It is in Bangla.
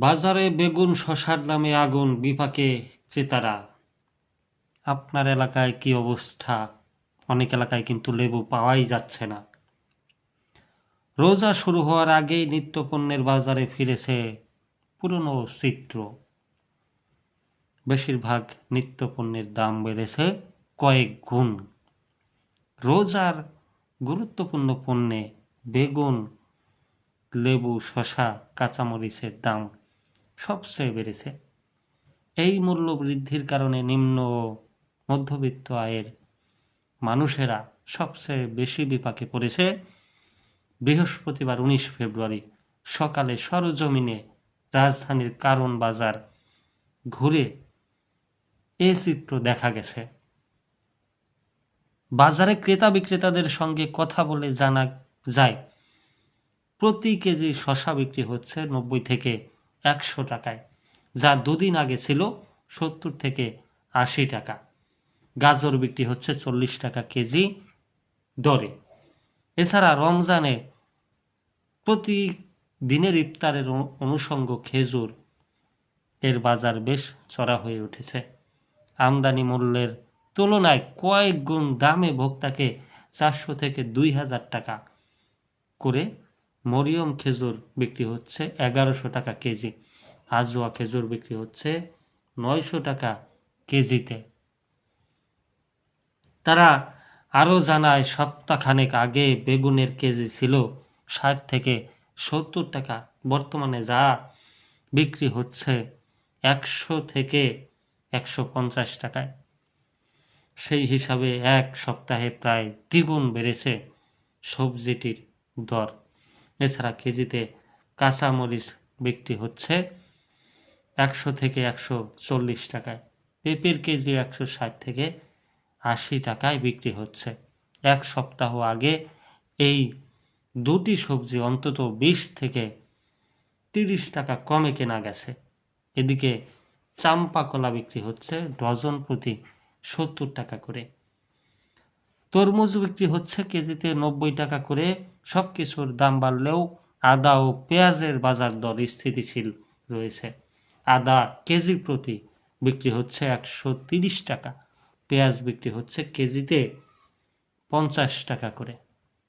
বাজারে বেগুন শসার দামে আগুন, বিপাকে ক্রেতারা। আপনার এলাকায় কি অবস্থা? অনেক এলাকায় কিন্তু লেবু পাওয়াই যাচ্ছে না। রোজা শুরু হওয়ার আগেই নিত্যপণ্যের বাজারে ফিরেছে পুরনো চিত্র। বেশিরভাগ নিত্যপণ্যের দাম বেড়েছে কয়েক গুণ। রোজার গুরুত্বপূর্ণ পণ্যে বেগুন, লেবু, শসা, কাঁচামরিচের দাম সবচেয়ে বেড়েছে। এই মূল্য বৃদ্ধির কারণে নিম্ন ও মধ্যবিত্ত আয়ের মানুষেরা সবচেয়ে বেশি বিপাকে পড়েছে। বৃহস্পতিবার 19 ফেব্রুয়ারি সকালে সরজমিনে রাজধানীর কারণ বাজার ঘুরে এ চিত্র দেখা গেছে। বাজারে ক্রেতা বিক্রেতাদের সঙ্গে কথা বলে জানা যায়, প্রতি কেজি শসা বিক্রি হচ্ছে 90 থেকে 100 টাকায়, যা দুদিন আগে ছিল 70 থেকে 80 টাকা। গাজর বিক্রি হচ্ছে 40 টাকা কেজি দরে। এছাড়া রমজানে প্রতি দিনের ইফতারের অনুষঙ্গ খেজুর এর বাজার বেশ চড়া হয়ে উঠেছে। আমদানি মূল্যের তুলনায় কয়েক গুণ দামে ভোক্তাকে 400 থেকে 2000 টাকা করে মরিয়ম খেজুর বিক্রি হচ্ছে 1100 টাকা কেজি। আজওয়া খেজুর বিক্রি হচ্ছে 900 টাকা কেজিতে। তারা আরও জানায়, সপ্তাহখানেক আগে বেগুনের কেজি ছিল 60 থেকে 70 টাকা, বর্তমানে যা বিক্রি হচ্ছে 100 থেকে 150 টাকায়। সেই হিসাবে এক সপ্তাহে প্রায় দ্বিগুণ বেড়েছে সবজিটির দর। এছাড়া কেজিতে কাঁচামরিচ বিক্রি হচ্ছে 100 থেকে 140 টাকায়। পেঁপের কেজি 160 থেকে 80 টাকায় বিক্রি হচ্ছে। এক সপ্তাহ আগে এই দুটি সবজি অন্তত 20 থেকে 30 টাকা কমে কেনা গেছে। এদিকে চাম্পা কলা বিক্রি হচ্ছে ডজন প্রতি 70 টাকা করে। তরমুজ বিক্রি হচ্ছে কেজিতে 90 টাকা করে। সব কিছুর দাম বাড়লেও আদা ও পেঁয়াজের বাজার দর স্থিতিশীল রয়েছে। আদা কেজি প্রতি বিক্রি হচ্ছে 130 টাকা, পেঁয়াজ বিক্রি হচ্ছে কেজিতে 50 টাকা করে।